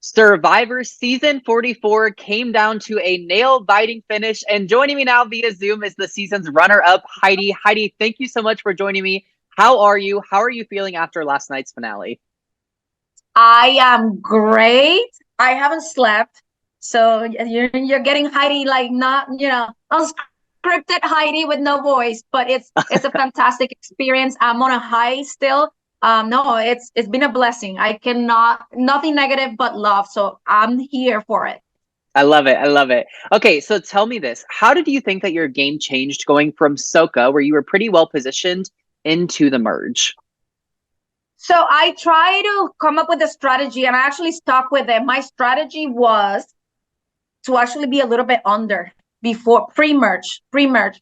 Survivor Season 44 came down to a nail-biting finish, and joining me now via Zoom is the season's runner-up, Heidi. Heidi, thank you so much for joining me. How are you? How are you feeling after last night's finale? I am great. I haven't slept. So you're getting Heidi like not, unscripted Heidi with no voice, but it's a fantastic experience. I'm on a high still. No, it's been a blessing. I cannot nothing negative but love. So I'm here for it. I love it. I love it. Okay, so tell me this. How did you think that your game changed going from Soka, where you were pretty well positioned, into the merge? So I try to come up with a strategy and I actually stuck with it. My strategy was to actually be a little bit under before pre-merge,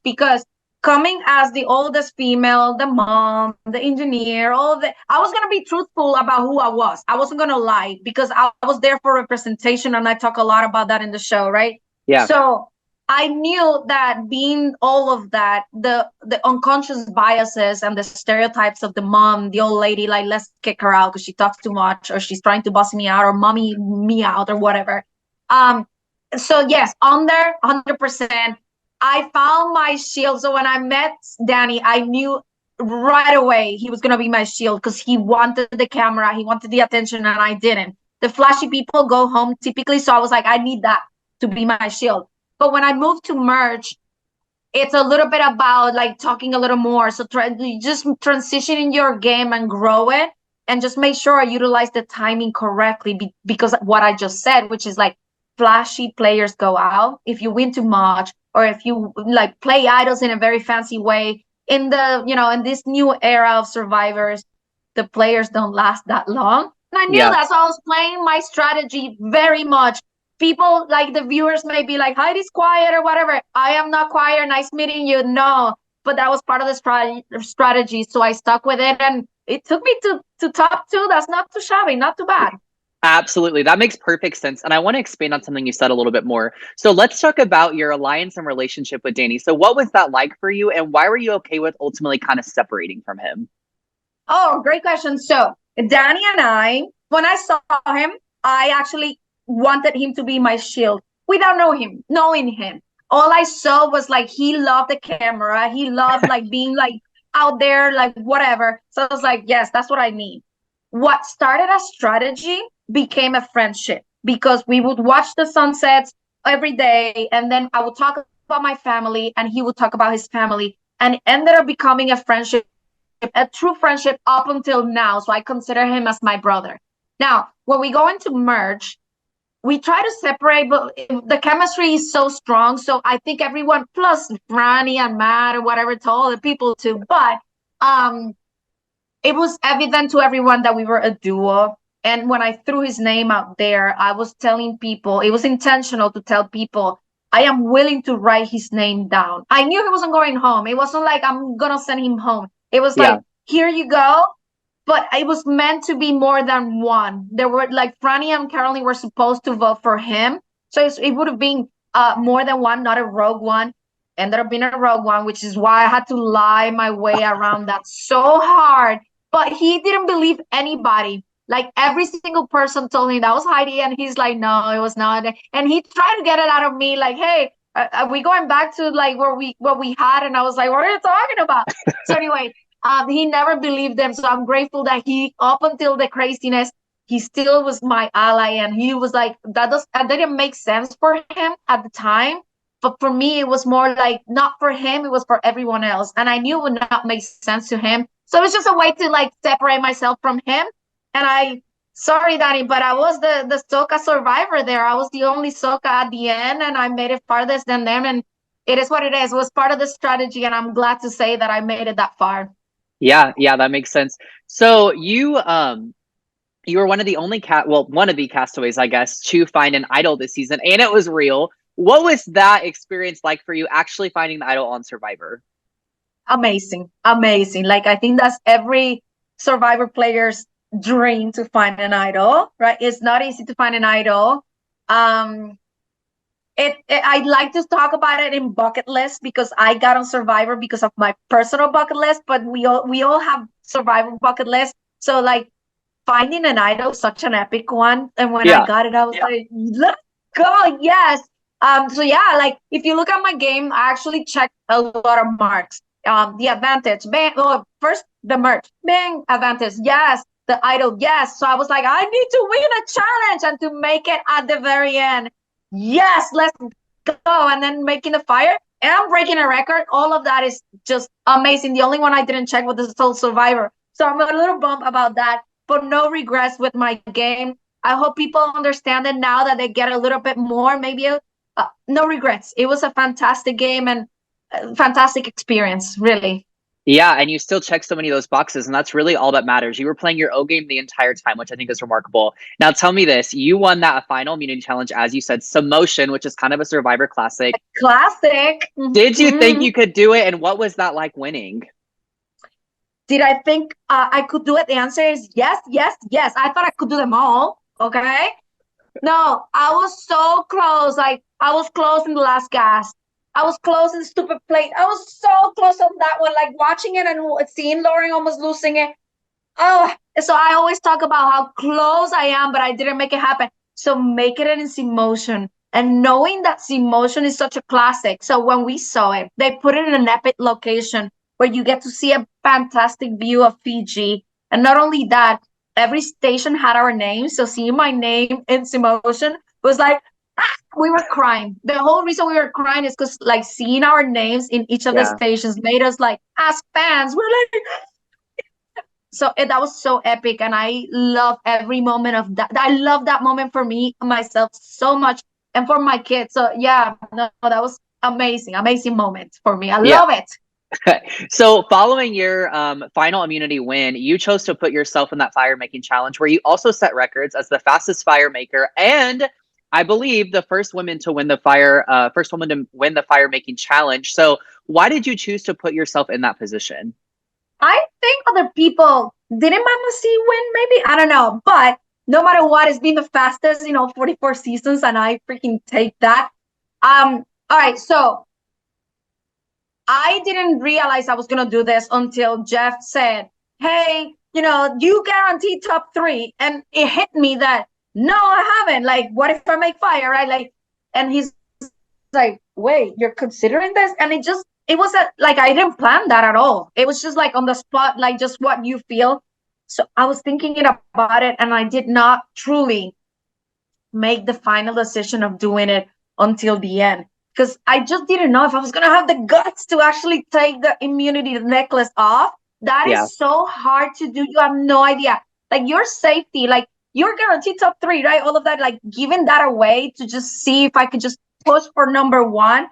because coming as the oldest female, the mom, the engineer, I was gonna be truthful about who I was. I wasn't gonna lie because I was there for representation, and I talk a lot about that in the show, right? Yeah. So I knew that being all of that, the unconscious biases and the stereotypes of the mom, the old lady, like let's kick her out because she talks too much, or she's trying to boss me out, or mommy me out, or whatever. Um, so yes, on there, 100%. I found my shield. So when I met Danny, I knew right away he was gonna be my shield because he wanted the camera, he wanted the attention, and I didn't. The flashy people go home typically, so I was like, I need that to be my shield. But when I moved to merge, it's a little bit about like talking a little more. So just transitioning your game and grow it, and just make sure I utilize the timing correctly because what I just said, which is like flashy players go out if you win too much, or if you like play idols in a very fancy way. In this new era of survivors, the players don't last that long. And I knew Yeah. that, so I was playing my strategy very much. People like the viewers may be like, Heidi's quiet or whatever. I am not quiet. Nice meeting you. No, but that was part of the strategy. So I stuck with it, and it took me to top two. That's not too shabby, not too bad. Absolutely. That makes perfect sense. And I want to expand on something you said a little bit more. So let's talk about your alliance and relationship with Danny. So what was that like for you, and why were you okay with ultimately kind of separating from him? Oh, great question. So Danny and I, when I saw him, I actually wanted him to be my shield without knowing him. All I saw was like he loved the camera. He loved like being like out there, like whatever. So I was like, yes, that's what I need. What started as strategy became a friendship because we would watch the sunsets every day, and then I would talk about my family and he would talk about his family, and it ended up becoming a friendship, a true friendship up until now. So I consider him as my brother. Now, when we go into merge, we try to separate, but the chemistry is so strong. So I think everyone, plus Franny and Matt or whatever, to all the people too. But um, it was evident to everyone that we were a duo. And when I threw his name out there, I was telling people, it was intentional to tell people, I am willing to write his name down. I knew he wasn't going home. It wasn't like I'm going to send him home. It was Yeah. like, here you go. But it was meant to be more than one. There were like Franny and Caroline were supposed to vote for him. So it would have been more than one, not a rogue one. Ended up being a rogue one, which is why I had to lie my way around that so hard. But he didn't believe anybody. Like every single person told him that was Heidi, and he's like, no, it was not. And he tried to get it out of me, like, hey, are we going back to like what we had? And I was like, what are you talking about? So anyway, he never believed them. So I'm grateful that he, up until the craziness, he still was my ally, and he was like, that didn't make sense for him at the time. But for me, it was more like not for him, it was for everyone else. And I knew it would not make sense to him. So it was just a way to like separate myself from him. And sorry, Danny, but I was the Soka survivor there. I was the only Soka at the end, and I made it farthest than them. And it is what it is. It was part of the strategy, and I'm glad to say that I made it that far. Yeah, yeah, that makes sense. So you were one of the only one of the castaways, I guess, to find an idol this season, and it was real. What was that experience like for you actually finding the idol on Survivor? Amazing, amazing. Like I think that's every survivor player's dream, to find an idol, right? It's not easy to find an idol. um I like to talk about it in bucket list because I got on Survivor because of my personal bucket list, but we all have Survivor bucket list. So like finding an idol, such an epic one. And when I Yeah. got it, I was like, let's go, yes. So yeah, like if you look at my game, I actually checked a lot of marks. The advantage, bang, oh, first the merch, bang, advantage, yes. The idol, yes. So I was like, I need to win a challenge and to make it at the very end. Yes, let's go. And then making the fire and I'm breaking a record. All of that is just amazing. The only one I didn't check was the Soul Survivor. So I'm a little bummed about that, but no regrets with my game. I hope people understand it now that they get a little bit more, maybe no regrets. It was a fantastic game and a fantastic experience, really. Yeah, and you still check so many of those boxes, and that's really all that matters. You were playing your O game the entire time, which I think is remarkable. Now, tell me this: you won that final immunity challenge, as you said, Submotion, which is kind of a Survivor classic. Classic. Did you think you could do it, and what was that like winning? Did I think I could do it? The answer is yes, yes, yes. I thought I could do them all. Okay. No, I was so close. Like I was close in the last gas. I was close in the stupid plate. I was so close on that one. Like watching it and seeing Lauren almost losing it. Oh, so I always talk about how close I am, but I didn't make it happen. So make it in emotion. And knowing that emotion is such a classic. So when we saw it, they put it in an epic location where you get to see a fantastic view of Fiji. And not only that, every station had our names. So seeing my name in emotion was like, we were crying. The whole reason we were crying is because like seeing our names in each of the Yeah. stations made us like, as fans, we're like, so that was so epic and I love every moment of that. I love that moment for me myself so much and for my kids. So yeah, no, that was amazing moment for me. I Yeah. love it. So following your final immunity win, you chose to put yourself in that fire making challenge where you also set records as the fastest fire maker and I believe the first woman to win the first woman to win the fire making challenge. So why did you choose to put yourself in that position? I think other people didn't Mama C win, maybe. I don't know. But no matter what, it's been the fastest, 44 seasons, and I freaking take that. All right, so I didn't realize I was gonna do this until Jeff said, hey, you guarantee top three. And it hit me that no, I haven't. Like, what if I make fire? Right? Like, and he's like, wait, you're considering this? And it was like I didn't plan that at all. It was just like on the spot, like just what you feel. So I was thinking about it and I did not truly make the final decision of doing it until the end because I just didn't know if I was gonna have the guts to actually take the immunity necklace off. That Yeah. is so hard to do. You have no idea. Like your safety, like you're guaranteed top three, right? All of that, like giving that away to just see if I could just push for number one.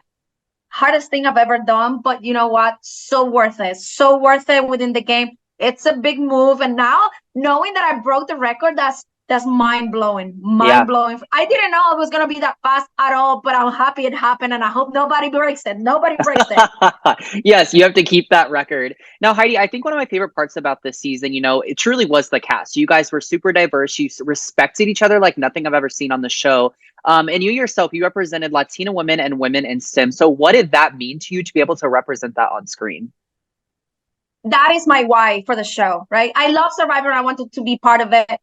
Hardest thing I've ever done, but you know what? So worth it. So worth it within the game. It's a big move, and now knowing that I broke the record, that's mind blowing. Yeah. Mind blowing. I didn't know it was gonna be that fast at all, but I'm happy it happened, and I hope nobody breaks it. Nobody breaks it. Yes, you have to keep that record. Now, Heidi, I think one of my favorite parts about this season, it truly was the cast. You guys were super diverse. You respected each other like nothing I've ever seen on the show. And you yourself, you represented Latina women and women in STEM. So what did that mean to you to be able to represent that on screen? That is my why for the show, right? I love Survivor. I wanted to be part of it.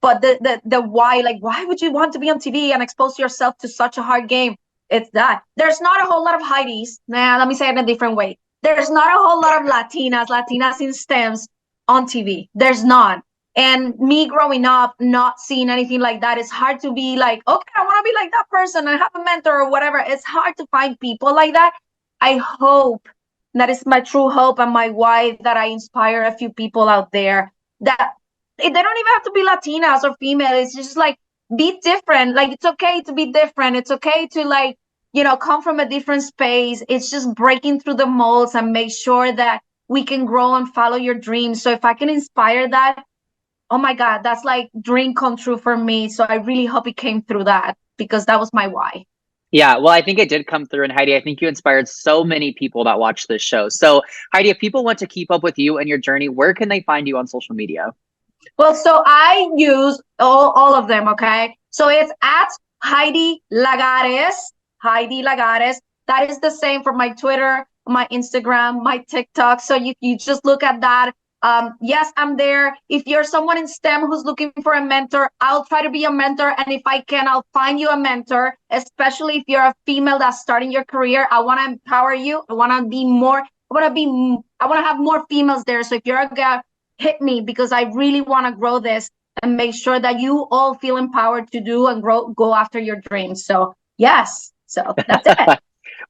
But the why, like, why would you want to be on TV and expose yourself to such a hard game? It's that. There's not a whole lot of Heidis. Nah, let me say it in a different way. There's not a whole lot of Latinas in STEMs on TV. There's not. And me growing up, not seeing anything like that, it's hard to be like, okay, I want to be like that person and have a mentor or whatever. It's hard to find people like that. I hope that is my true hope and my why that I inspire a few people out there that they don't even have to be Latinas or female. It's just like be different. Like it's okay to be different. It's okay to like, come from a different space. It's just breaking through the molds and make sure that we can grow and follow your dreams. So if I can inspire that, oh my God, that's like dream come true for me. So I really hope it came through that because that was my why. Yeah, well, I think it did come through. And Heidi, I think you inspired so many people that watch this show. So, Heidi, if people want to keep up with you and your journey, where can they find you on social media? Well, so I use all of them, okay? So it's at Heidi Lagares. Heidi Lagares. That is the same for my Twitter, my Instagram, my TikTok. So you just look at that. Yes, I'm there. If you're someone in STEM who's looking for a mentor, I'll try to be a mentor. And if I can, I'll find you a mentor, especially if you're a female that's starting your career. I want to empower you. I want to be more, I want to have more females there. So if you're a guy, hit me, because I really want to grow this and make sure that you all feel empowered to do and go after your dreams. So yes, so that's it.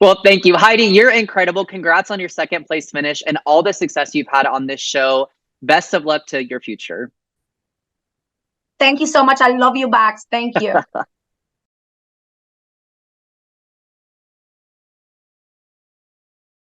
Well, thank you, Heidi. You're incredible. Congrats on your second place finish and all the success you've had on this show. Best of luck to your future. Thank you so much. I love you, Bax. Thank you.